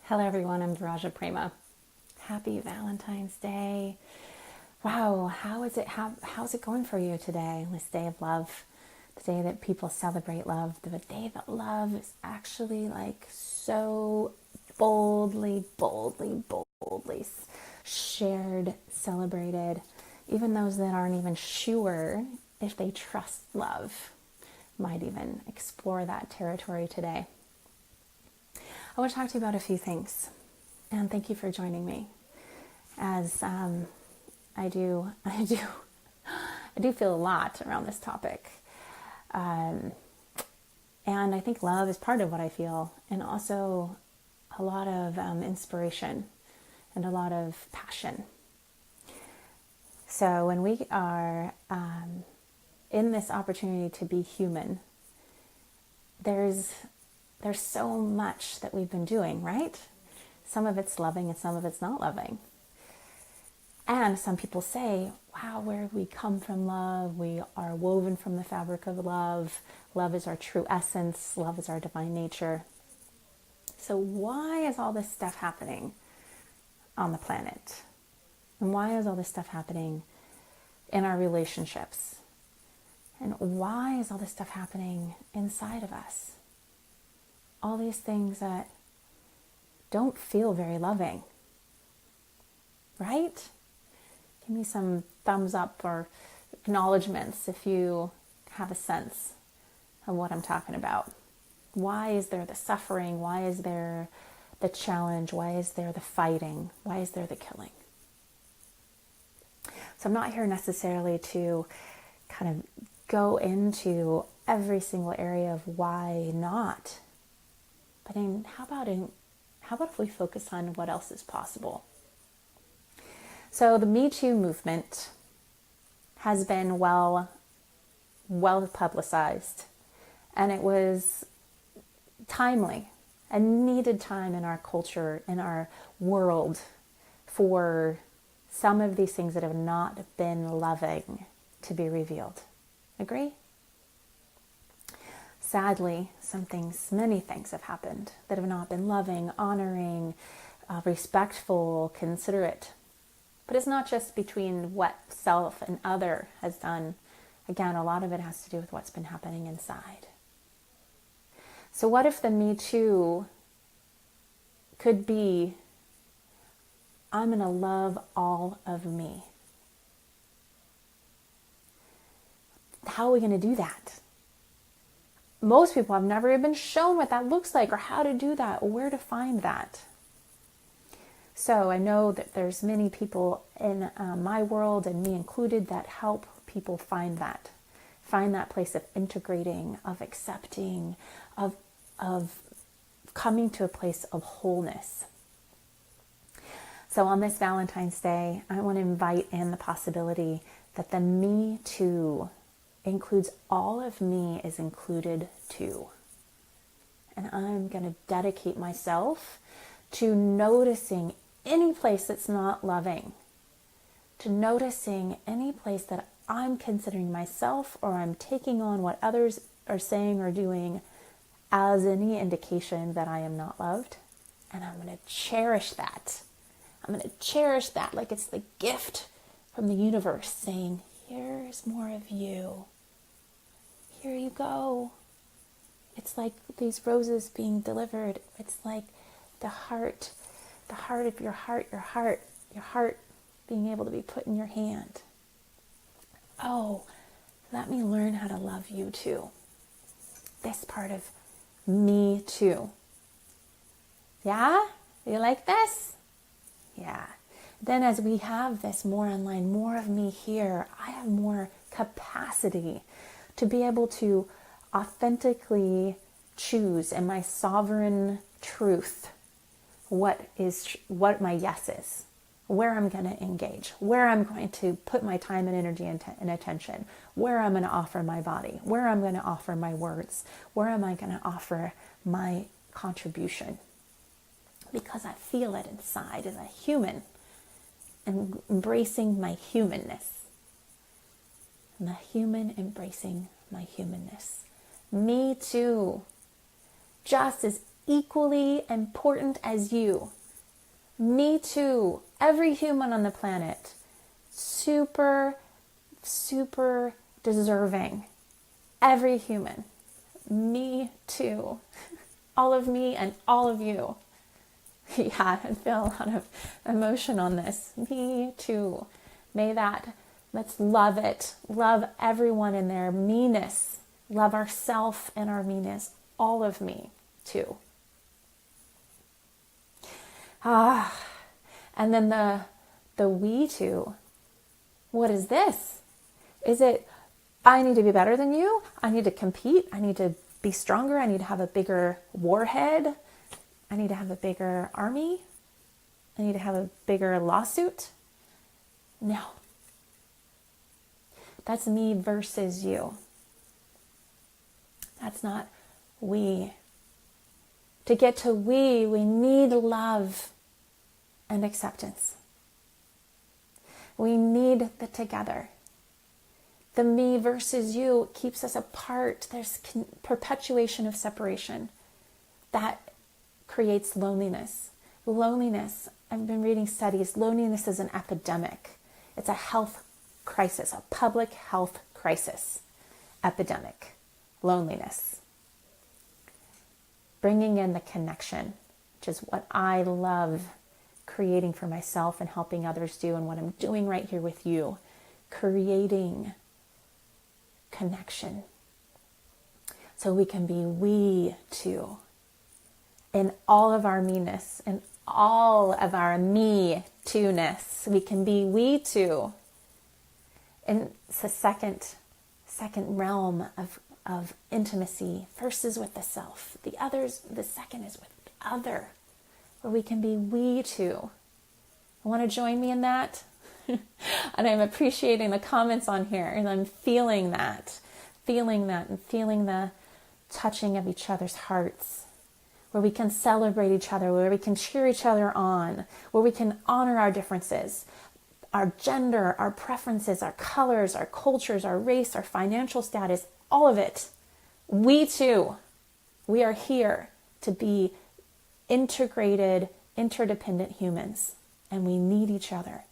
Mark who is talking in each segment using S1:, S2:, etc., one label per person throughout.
S1: Hello everyone, I'm Viraja Prema. Happy Valentine's Day. Wow, how's it going for you today? This day of love, the day that people celebrate love, the day that love is actually like so boldly shared, celebrated. Even those that aren't even sure if they trust love might even explore that territory today. I want to talk to you about a few things, and thank you for joining me. As I do feel a lot around this topic, and I think love is part of what I feel, and also a lot of inspiration and a lot of passion. So when we are in this opportunity to be human, there's so much that we've been doing, right? Some of it's loving and some of it's not loving. And some people say, wow, where we come from love, we are woven from the fabric of love. Love is our true essence. Love is our divine nature. So why is all this stuff happening on the planet? And why is all this stuff happening in our relationships? And why is all this stuff happening inside of us? All these things that don't feel very loving, right? Give me some thumbs up or acknowledgements if you have a sense of what I'm talking about. Why is there the suffering? Why is there the challenge? Why is there the fighting? Why is there the killing? So I'm not here necessarily to kind of go into every single area of why not. But how about if we focus on what else is possible? So the Me Too movement has been well publicized, and it was timely, a needed time in our culture, in our world, for some of these things that have not been loving to be revealed. Agree? Sadly, many things have happened that have not been loving, honoring, respectful, considerate. But it's not just between what self and other has done. Again, a lot of it has to do with what's been happening inside. So what if the Me Too could be, I'm going to love all of me? How are we going to do that? Most people have never even been shown what that looks like or how to do that or where to find that. So I know that there's many people in my world, and me included, that help people find that place of integrating, of accepting, of coming to a place of wholeness. So on this Valentine's Day, I want to invite in the possibility that the Me Too includes all of me is included too. And I'm going to dedicate myself to noticing any place that's not loving, to noticing any place that I'm considering myself or I'm taking on what others are saying or doing as any indication that I am not loved. And I'm going to cherish that. I'm going to cherish that like it's the gift from the universe saying, here's more of you. Here you go. It's like these roses being delivered. It's like the heart of your heart being able to be put in your hand. Oh, let me learn how to love you too. This part of me too. Yeah? You like this? Yeah. Then as we have this more online, more of me here, I have more capacity to be able to authentically choose in my sovereign truth what my yes is, where I'm going to engage, where I'm going to put my time and energy and attention, where I'm going to offer my body, where I'm going to offer my words, where am I going to offer my contribution. Because I feel it inside as a human, and embracing my humanness. And the human embracing my humanness. Me too. Just as equally important as you. Me too. Every human on the planet. Super, super deserving. Every human. Me too. All of me and all of you. Yeah, I feel a lot of emotion on this. Me too. Let's love it. Love everyone in their meanness. Love ourself and our meanness. All of me too. And then the we too. What is this? Is it, I need to be better than you? I need to compete? I need to be stronger? I need to have a bigger warhead? I need to have a bigger army? I need to have a bigger lawsuit? No. That's me versus you. That's not we. To get to we need love and acceptance. We need the together. The me versus you keeps us apart. There's perpetuation of separation. That creates loneliness. Loneliness, I've been reading studies, loneliness is an epidemic. It's a health crisis, a public health crisis. Epidemic. Loneliness. Bringing in the connection, which is what I love creating for myself and helping others do, and what I'm doing right here with you. Creating connection. So we can be we too. In all of our meanness, in all of our me too-ness, we can be we too. And it's the second realm of intimacy. First is with the self. The second is with the other, where we can be we too. Want to join me in that? And I'm appreciating the comments on here, and I'm feeling that, and feeling the touching of each other's hearts, where we can celebrate each other, where we can cheer each other on, where we can honor our differences, our gender, our preferences, our colors, our cultures, our race, our financial status, all of it. We too, we are here to be integrated, interdependent humans, and we need each other,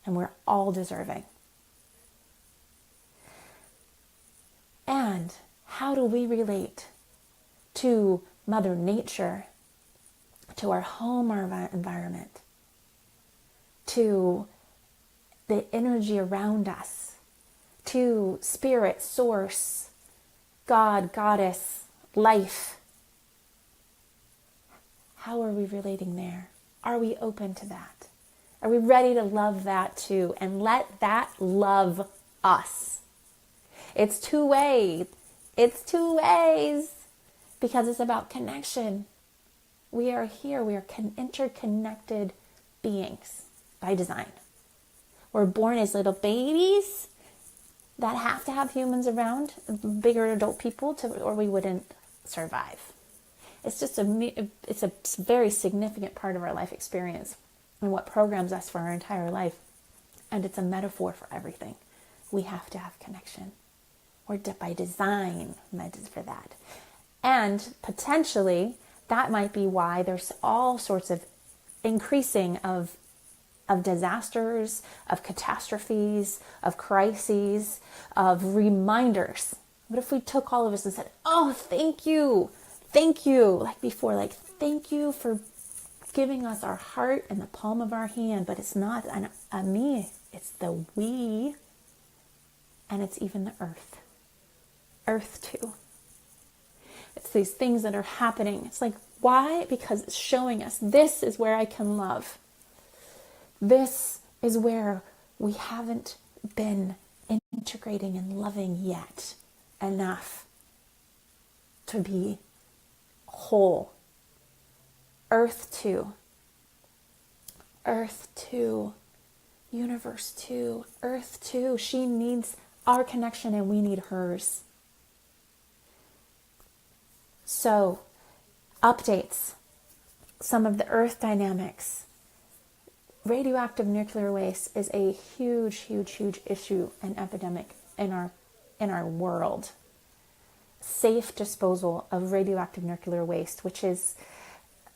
S1: and we're all deserving. And how do we relate to Mother Nature, to our home, our environment, to the energy around us, to spirit, source, God, goddess, life? How are we relating there? Are we open to that? Are we ready to love that too? And let that love us. It's two ways. It's two ways. Because it's about connection. We are here. We are interconnected beings by design. We're born as little babies that have to have humans around, bigger adult people, or we wouldn't survive. It's just it's a very significant part of our life experience and what programs us for our entire life. And it's a metaphor for everything. We have to have connection. We're by design meant for that. And potentially, that might be why there's all sorts of increasing of disasters, of catastrophes, of crises, of reminders. What if we took all of us and said, oh, thank you, like before, like, thank you for giving us our heart in the palm of our hand, but it's not a me, it's the we, and it's even the earth too. It's these things that are happening. It's like, why? Because it's showing us this is where I can love. This is where we haven't been integrating and loving yet enough to be whole. Earth too. Universe too. Earth too. She needs our connection and we need hers. So, updates. Some of the earth dynamics. Radioactive nuclear waste is a huge issue and epidemic in our world. Safe disposal of radioactive nuclear waste, which is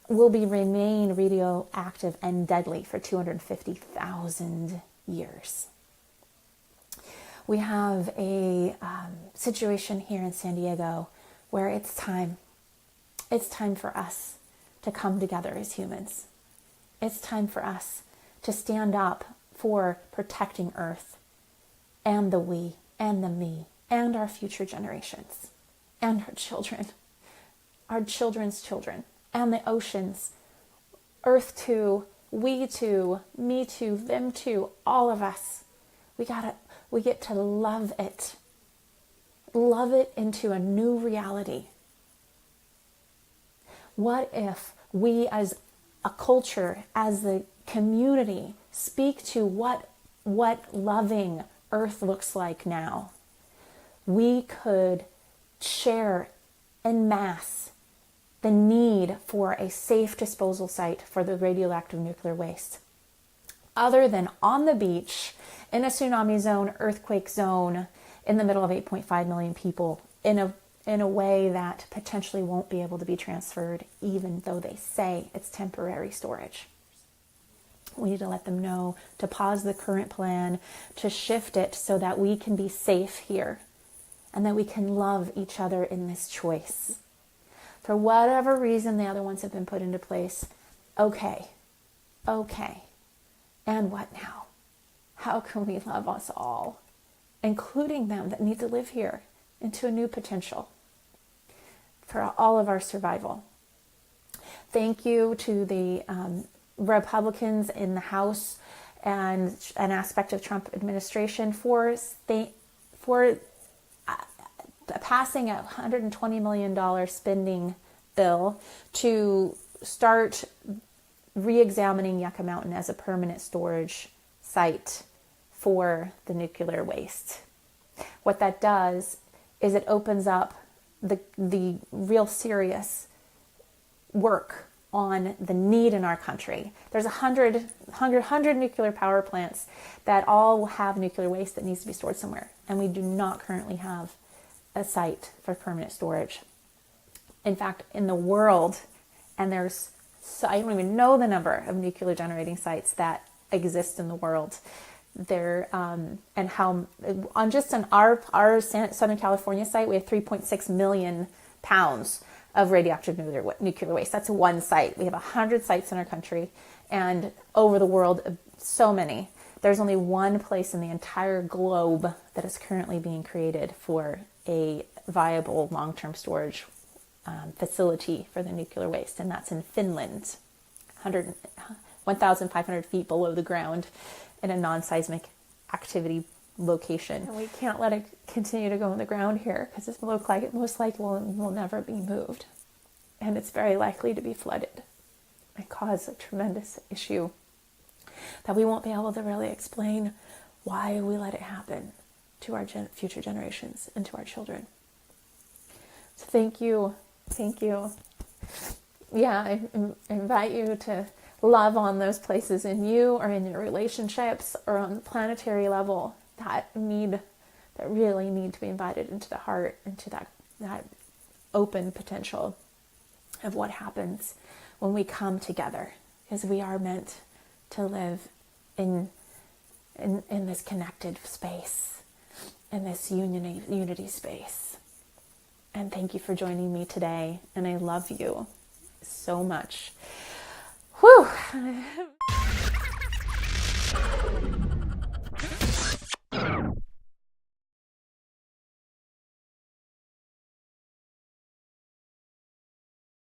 S1: will remain radioactive and deadly for 250,000 years. We have a situation here in San Diego where it's time for us to come together as humans. It's time for us to stand up for protecting Earth and the we and the me and our future generations and our children, our children's children, and the oceans, Earth too, we too, me too, them too, all of us. We get to love it into a new reality. What if we as a culture, as the community, speak to what loving Earth looks like now? We could share en masse the need for a safe disposal site for the radioactive nuclear waste. Other than on the beach, in a tsunami zone, earthquake zone, in the middle of 8.5 million people, in a way that potentially won't be able to be transferred, even though they say it's temporary storage. We need to let them know to pause the current plan, to shift it so that we can be safe here and that we can love each other in this choice. For whatever reason the other ones have been put into place, okay. And what now? How can we love us all, including them that need to live here, into a new potential for all of our survival? Thank you to the Republicans in the House and an aspect of Trump administration for passing a $120 million spending bill to start re-examining Yucca Mountain as a permanent storage site for the nuclear waste. What that does is it opens up the real serious work on the need in our country. There's 100 nuclear power plants that all have nuclear waste that needs to be stored somewhere, and we do not currently have a site for permanent storage. In fact, in the world, and I don't even know the number of nuclear generating sites that exist in the world. There and how on our Southern California site, we have 3.6 million pounds of radioactive nuclear waste. That's one site. We have 100 sites in our country, and over the world, so many. There's only one place in the entire globe that is currently being created for a viable long-term storage facility for the nuclear waste, and that's in Finland, 1,500 feet below the ground in a non-seismic activity location. And we can't let it continue to go in the ground here because it most likely will never be moved, and it's very likely to be flooded and cause a tremendous issue that we won't be able to really explain why we let it happen to our future generations and to our children. So thank you. Yeah, I invite you to love on those places in you or in your relationships or on the planetary level that really need to be invited into the heart, into that open potential of what happens when we come together, because we are meant to live in this connected space, in this unity space. And thank you for joining me today, and I love you so much. Whew.